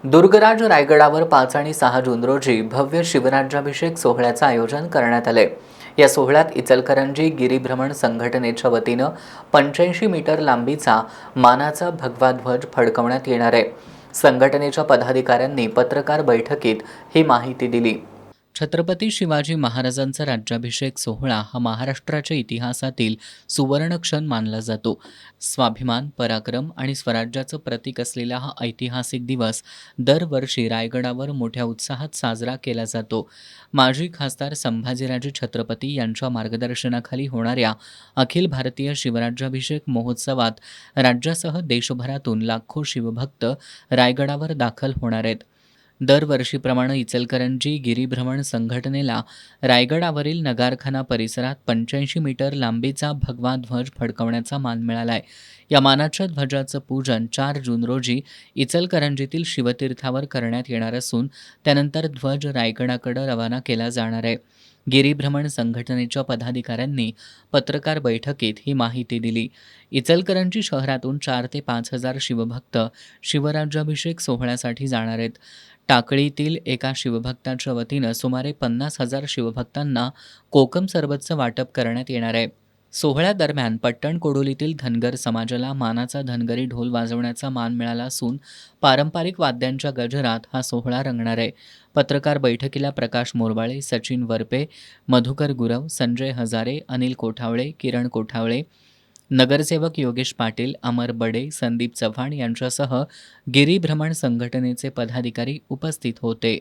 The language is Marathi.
दुर्गराज रायगडावर 5 आणि 6 जून रोजी भव्य शिवराज्याभिषेक सोहळ्याचं आयोजन करण्यात आले। या सोहळ्यात इचलकरंजी गिरीभ्रमण संघटनेच्या वतीनं 85 मीटर लांबीचा मानाचा भगवा ध्वज फडकवण्यात येणार आहे। संघटनेच्या पदाधिकाऱ्यांनी पत्रकार बैठकीत ही माहिती दिली। छत्रपती शिवाजी महाराजांचा राज्याभिषेक सोहळा हा महाराष्ट्राच्या इतिहासातील सुवर्ण क्षण मानला जातो। स्वाभिमान, पराक्रम आणि स्वराज्याचं प्रतीक असलेला हा ऐतिहासिक दिवस दरवर्षी रायगडावर मोठ्या उत्साहात साजरा केला जातो। माजी खासदार संभाजीराजे छत्रपती यांच्या मार्गदर्शनाखाली होणाऱ्या अखिल भारतीय शिवराज्याभिषेक महोत्सवात राज्यासह देशभरातून लाखो शिवभक्त रायगडावर दाखल होणार आहेत। दरवर्षीप्रमाणे इचलकरंजी गिरीभ्रमण संघटनेला रायगडावरील नगारखाना परिसरात 85 मीटर लांबीचा भगवा ध्वज फडकवण्याचा मान मिळाला आहे। या मानाच्या ध्वजाचं पूजन 4 जून रोजी इचलकरंजीतील शिवतीर्थावर करण्यात येणार असून त्यानंतर ध्वज रायगडाकडे रवाना केला जाणार आहे। गिरीभ्रमण संघटनेच्या पदाधिकाऱ्यांनी पत्रकार बैठकीत ही माहिती दिली। इचलकरंजी शहरातून 4 ते 5 हजार शिवभक्त शिवराज्याभिषेक सोहळ्यासाठी जाणार आहेत। टाकळीतील एका शिवभक्ताच्या वतीनं सुमारे 50,000 शिवभक्तांना कोकम सरबतचं वाटप करण्यात येणार आहे। सोहळ्यादरम्यान पट्टण कोडोलीतील धनगर समाजाला मानाचा धनगरी ढोल वाजवण्याचा मान मिळाला असून पारंपरिक वाद्यांच्या गजरात हा सोहळा रंगणार आहे। पत्रकार बैठकीला प्रकाश मोरबाळे, सचिन वरपे, मधुकर गुरव, संजय हजारे, अनिल कोठावळे, किरण कोठावळे, नगरसेवक योगेश पाटील, अमर बडे, संदीप चव्हाण यांच्यासह गिरीभ्रमण संघटनेचे पदाधिकारी उपस्थित होते।